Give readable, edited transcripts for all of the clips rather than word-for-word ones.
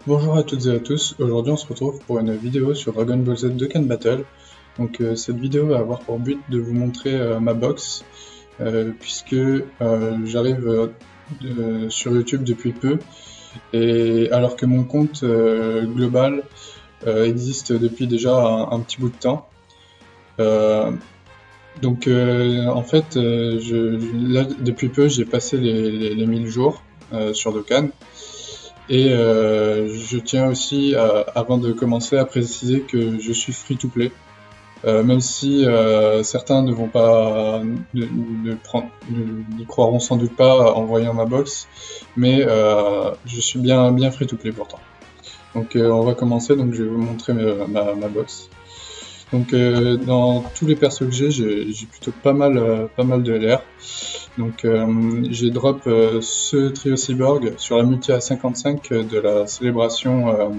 Bonjour à toutes et à tous, aujourd'hui on se retrouve pour une vidéo sur Dragon Ball Z Dokkan Battle. Cette vidéo va avoir pour but de vous montrer ma box, puisque j'arrive sur YouTube depuis peu, et alors que mon compte global existe depuis déjà un petit bout de temps. Euh, là, depuis peu j'ai passé les 1000 jours sur Dokkan. Et je tiens aussi, avant de commencer, à préciser que je suis free-to-play, même si certains ne vont pas, n'y croiront sans doute pas en voyant ma box, mais je suis bien free-to-play pourtant. On va commencer, donc je vais vous montrer ma box. Dans tous les persos que j'ai plutôt pas mal de LR. J'ai drop ce trio cyborg sur la multi A55 de la célébration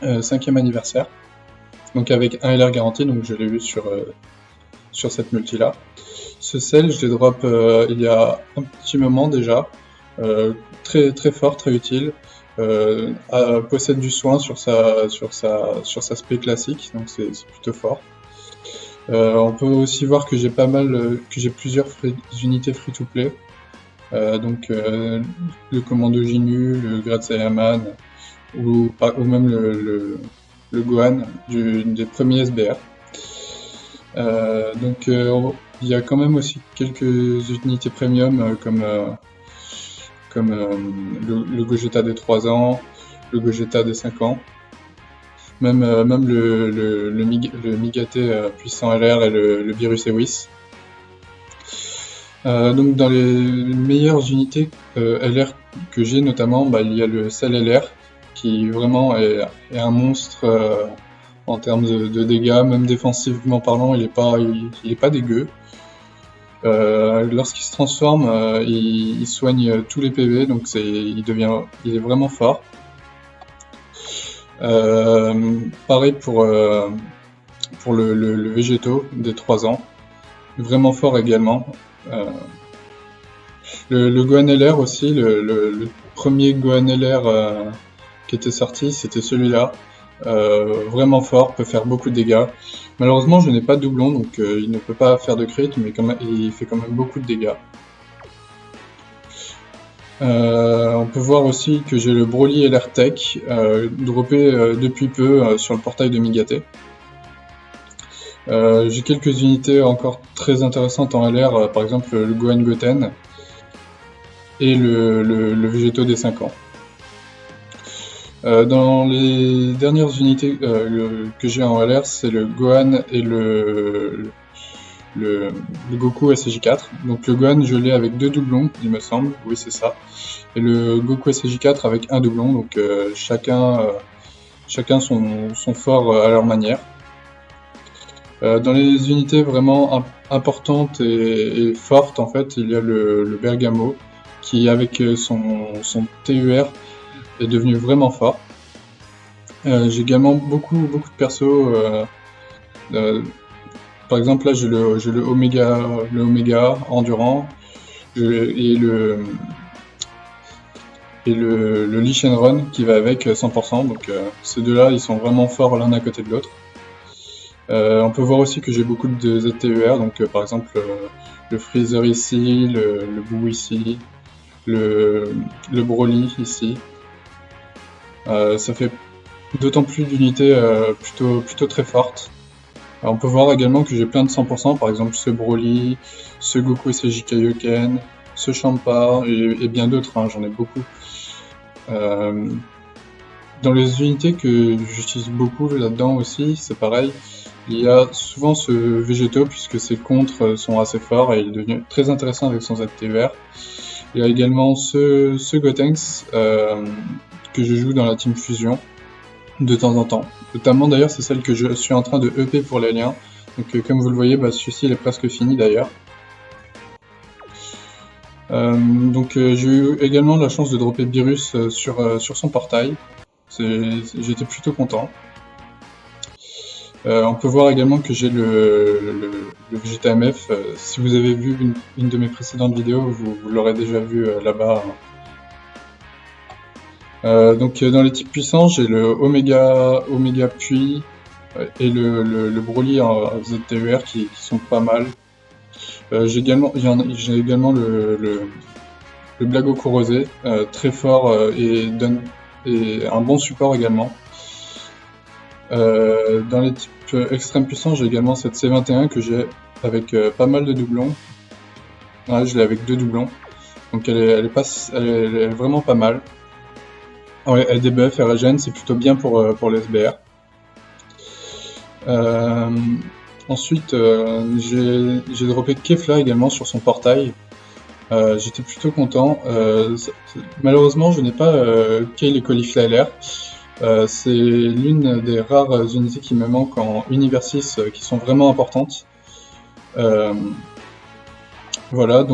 5e anniversaire. Donc avec un LR garanti, donc je l'ai eu sur cette multi là. Ce sel, je l'ai drop il y a un petit moment déjà. Très fort, très utile. Possède du soin sur sa spé classique, donc c'est plutôt fort. On peut aussi voir que j'ai plusieurs unités free-to-play. Le commando Ginu, le Grade Saiyaman, ou même le Gohan des premiers SBR. Il y a quand même aussi quelques unités premium comme le Gogeta des 3 ans, le Gogeta des 5 ans, même le Migaté puissant LR et le Virus Ewis. Dans les meilleures unités LR que j'ai notamment, il y a le Cell LR qui vraiment est un monstre en termes de dégâts, même défensivement parlant, il est pas dégueu. Lorsqu'il se transforme, il soigne tous les PV, donc il est vraiment fort. Pareil pour le Végéto des 3 ans, vraiment fort également. Le Gohan LR aussi, le premier Gohan LR qui était sorti, c'était celui-là. Vraiment fort, peut faire beaucoup de dégâts. Malheureusement, je n'ai pas de doublon, donc il ne peut pas faire de crit, mais il fait quand même beaucoup de dégâts. On peut voir aussi que j'ai le Broly LR Tech, droppé depuis peu sur le portail de Migaté. J'ai quelques unités encore très intéressantes en LR, par exemple le Gohan Goten et le Végéto des 5 ans. Dans les dernières unités que j'ai en LR, c'est le Gohan et le Goku SJ4. Donc le Gohan, je l'ai avec 2 doublons, il me semble, oui c'est ça. Et le Goku SJ4 avec un doublon, donc chacun son fort à leur manière. Dans les unités vraiment importantes et fortes, en fait, il y a le Bergamo, qui avec son TUR est devenu vraiment fort. J'ai également beaucoup de persos. Par exemple, là, j'ai le Omega Endurant et le Lee Shenron qui va avec 100%. Donc ces deux-là, ils sont vraiment forts l'un à côté de l'autre. On peut voir aussi que j'ai beaucoup de ZTUR, donc par exemple le Freezer ici, le Boo ici, le Broly ici. Ça fait d'autant plus d'unités plutôt très fortes. Alors, on peut voir également que j'ai plein de 100%, par exemple ce Broly, ce Goku SJ Kaioken, ce Champa et bien d'autres, hein, j'en ai beaucoup. Dans les unités que j'utilise beaucoup là-dedans aussi, c'est pareil. Il y a souvent ce Végéto puisque ses contres sont assez forts et il devient très intéressant avec son ZTUR. Il y a également ce Gotenks que je joue dans la Team Fusion de temps en temps. Notamment d'ailleurs c'est celle que je suis en train de EP pour les liens. Donc comme vous le voyez, celui-ci il est presque fini d'ailleurs. J'ai eu également la chance de dropper Beerus sur son portail. J'étais plutôt content. On peut voir également que j'ai le Vegeta MF. Si vous avez vu une de mes précédentes vidéos, vous l'aurez déjà vu là-bas. Dans les types puissants, j'ai le Oméga Puits et le Broly en ZTUR qui sont pas mal. J'ai également le Blago Corrosé, très fort et un bon support également. Dans les types extrêmes puissants, j'ai également cette C21 que j'ai avec pas mal de doublons. Ouais, je l'ai avec 2 doublons. Donc elle est vraiment pas mal. Ouais, elle debuff, elle régène, c'est plutôt bien pour les SBR. Ensuite, j'ai droppé Kefla également sur son portail. J'étais plutôt content. Malheureusement, je n'ai pas Kale et Caulifla LR. C'est l'une des rares unités qui me manquent en Universis qui sont vraiment importantes. Voilà,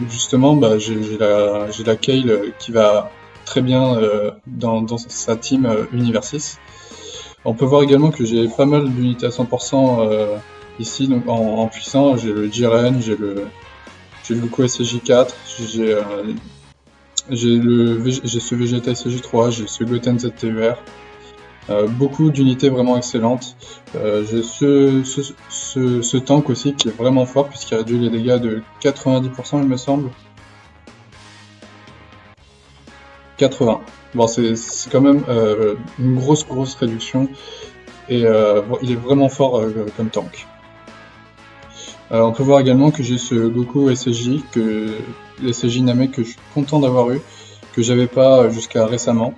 justement, j'ai la Kale qui va très bien dans sa team Universis. On peut voir également que j'ai pas mal d'unités à 100% ici, donc en puissant. J'ai le Jiren, j'ai le Goku SCJ4, j'ai ce Vegeta SCJ3, j'ai ce Goten ZTUR. Beaucoup d'unités vraiment excellentes. J'ai ce tank aussi qui est vraiment fort puisqu'il réduit les dégâts de 90% il me semble. 80. Bon, c'est quand même une grosse réduction et il est vraiment fort comme tank. On peut voir également que j'ai ce Goku SSJ, SSJ Namek que je suis content d'avoir eu, que j'avais pas jusqu'à récemment.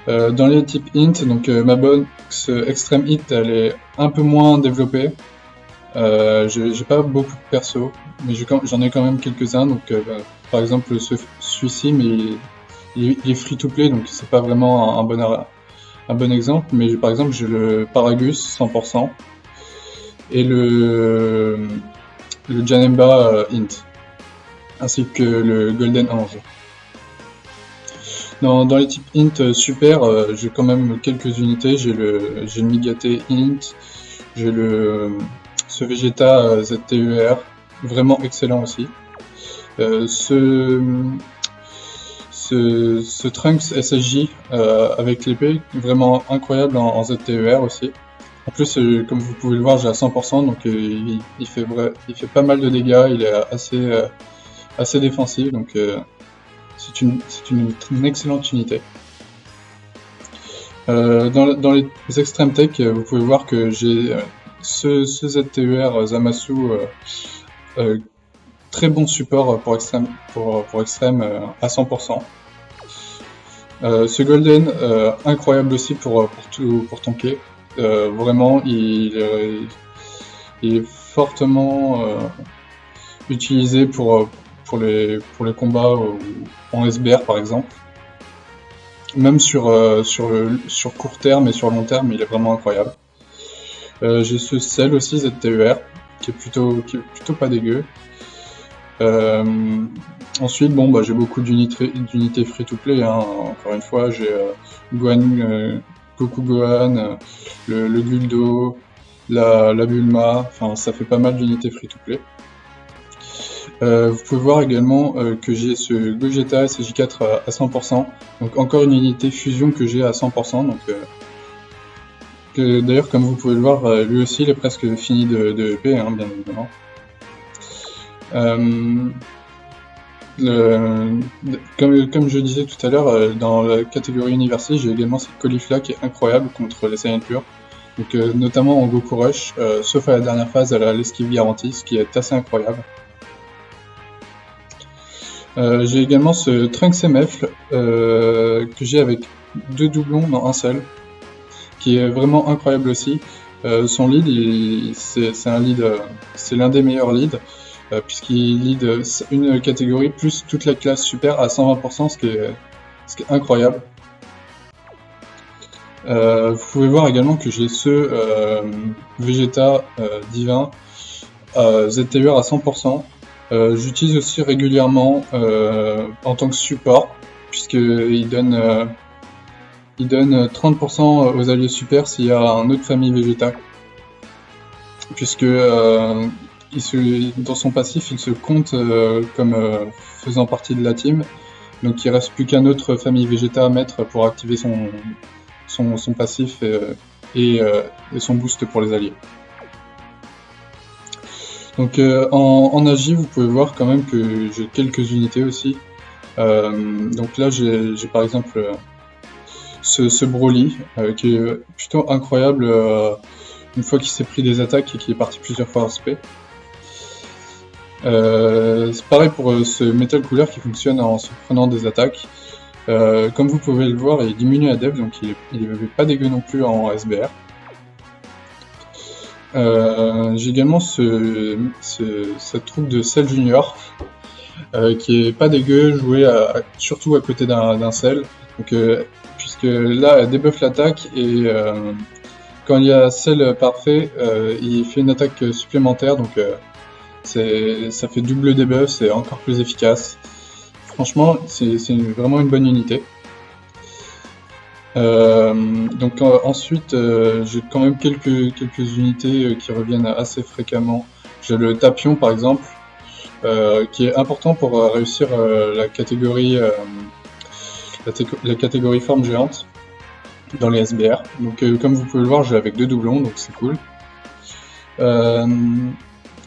Dans les types int, donc ma box Extreme Hit elle est un peu moins développée. J'ai pas beaucoup de persos, mais j'en ai quand même quelques-uns. Donc par exemple celui-ci, mais il est free to play, donc c'est pas vraiment un bon exemple. Mais par exemple j'ai le Paragus 100% et le Janemba int, ainsi que le Golden Ange. Dans les types int super, j'ai quand même quelques unités. J'ai le Migate int, j'ai ce Vegeta ZTUR, vraiment excellent aussi. Ce Trunks SSJ avec l'épée, vraiment incroyable en ZTUR aussi. En plus, comme vous pouvez le voir, j'ai à 100%, donc il fait pas mal de dégâts, il est assez défensif, donc c'est une excellente unité. Dans les extreme tech, vous pouvez voir que j'ai ce ZTUR Zamasu, très bon support pour extrême à 100%. Ce Golden, incroyable aussi pour tanker. Vraiment, il est fortement utilisé pour les combats en SBR par exemple. Même sur court terme et sur long terme, il est vraiment incroyable. J'ai ce Cell aussi ZTUR qui est plutôt pas dégueu. Ensuite, j'ai beaucoup d'unités free-to-play, hein. Encore une fois, j'ai Goku Gohan, le Guldo, la Bulma, enfin ça fait pas mal d'unités free-to-play. Vous pouvez voir également que j'ai ce Gogeta SJ4 à 100%, donc encore une unité fusion que j'ai à 100%, donc d'ailleurs comme vous pouvez le voir, lui aussi il est presque fini de EP, hein, bien évidemment. Comme je disais tout à l'heure, dans la catégorie Universi, j'ai également cette Caulifla qui est incroyable contre les Saiyan purs. Donc, notamment en Goku Rush, sauf à la dernière phase, elle a l'esquive garantie, ce qui est assez incroyable. J'ai également ce Trunks MF que j'ai avec 2 doublons dans un seul, qui est vraiment incroyable aussi. Son lead, c'est l'un des meilleurs leads. Puisqu'il lead une catégorie plus toute la classe super à 120%, ce qui est incroyable. Vous pouvez voir également que j'ai ce Vegeta divin ZTUR à 100%. J'utilise aussi régulièrement en tant que support, puisqu'il donne 30% aux alliés super s'il y a un autre famille Vegeta, puisque dans son passif, il se compte comme faisant partie de la team, Donc il reste plus qu'un autre famille Vegeta à mettre pour activer son passif et son boost pour les alliés. Donc en Agi, vous pouvez voir quand même que j'ai quelques unités aussi. Donc là j'ai par exemple ce Broly qui est plutôt incroyable une fois qu'il s'est pris des attaques et qu'il est parti plusieurs fois en SP. C'est pareil pour ce Metal Cooler qui fonctionne en se prenant des attaques. Comme vous pouvez le voir, il diminue la def, donc il est pas dégueu non plus en SBR. J'ai également cette troupe de Cell Junior qui est pas dégueu, joué surtout à côté d'un Cell. Donc, puisque là, elle débuff l'attaque et quand il y a Cell parfait, il fait une attaque supplémentaire, donc ça fait double debuff, c'est encore plus efficace. Franchement, c'est vraiment une bonne unité. Donc ensuite, j'ai quand même quelques unités qui reviennent assez fréquemment. J'ai le Tapion par exemple, qui est important pour réussir la catégorie forme géante dans les SBR. Donc comme vous pouvez le voir, j'ai avec 2 doublons, donc c'est cool.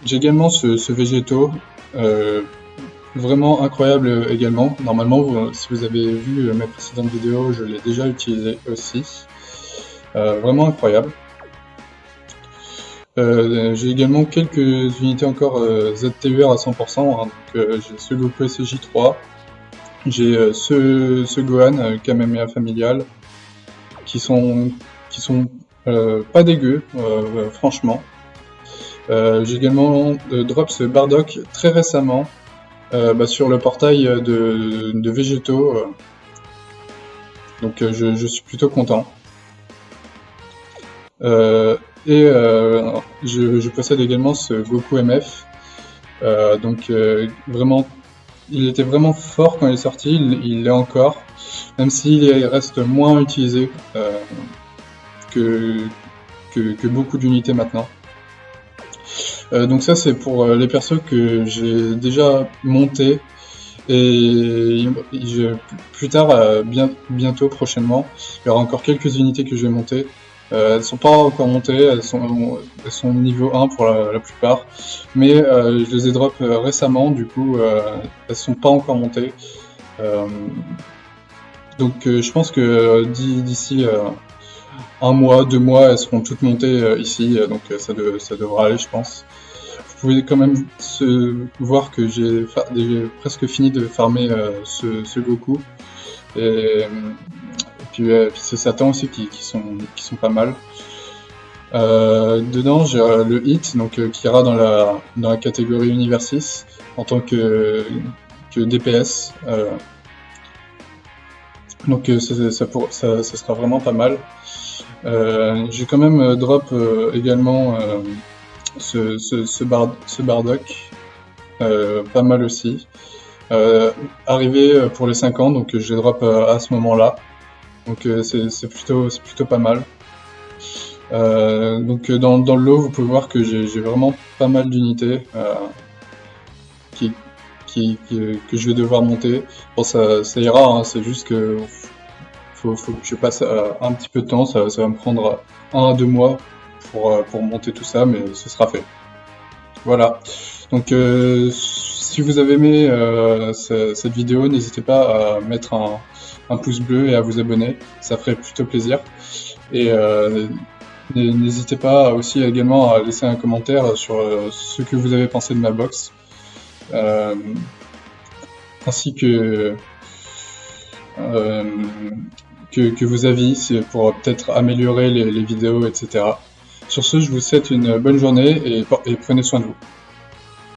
J'ai également ce Végéto, vraiment incroyable également. Normalement, si vous avez vu mes précédentes vidéos, je l'ai déjà utilisé aussi. Vraiment incroyable. J'ai également quelques unités encore ZTUR à 100%. Hein, donc j'ai ce Goku SJ3, j'ai ce Gohan Kamehameha familial, qui sont pas dégueux, franchement. J'ai également drop ce Bardock très récemment sur le portail de Végéto, donc je suis plutôt content. Je possède également ce Goku MF, donc vraiment, il était vraiment fort quand il est sorti, il l'est encore, même s'il reste moins utilisé que beaucoup d'unités maintenant. Donc ça c'est pour les persos que j'ai déjà montés et plus tard, bientôt prochainement, il y aura encore quelques unités que je vais monter. Elles sont pas encore montées, elles sont niveau 1 pour la plupart, mais je les ai drop récemment, du coup elles sont pas encore montées. Donc je pense que d'ici 1 mois, 2 mois, elles seront toutes montées ici, donc ça devra aller, je pense. Vous pouvez quand même voir que j'ai presque fini de farmer ce Goku, et puis c'est Satan aussi qui sont pas mal. Dedans j'ai le Hit, donc qui ira dans la catégorie Univers 6 en tant que DPS. Donc ça sera vraiment pas mal. J'ai quand même drop également ce Bardock, pas mal aussi. Arrivé pour les 5 ans, donc j'ai drop à ce moment-là. Donc c'est plutôt pas mal. Donc dans le lot, vous pouvez voir que j'ai vraiment pas mal d'unités que je vais devoir monter. Bon, ça ira, hein, c'est juste que faut que je passe un petit peu de temps, ça va me prendre 1 à 2 mois pour monter tout ça, mais ce sera fait. Voilà. Donc si vous avez aimé cette vidéo, n'hésitez pas à mettre un pouce bleu et à vous abonner, ça ferait plutôt plaisir. Et n'hésitez pas aussi également à laisser un commentaire sur ce que vous avez pensé de ma box, ainsi que vos avis pour peut-être améliorer les vidéos, etc. Sur ce, je vous souhaite une bonne journée et prenez soin de vous.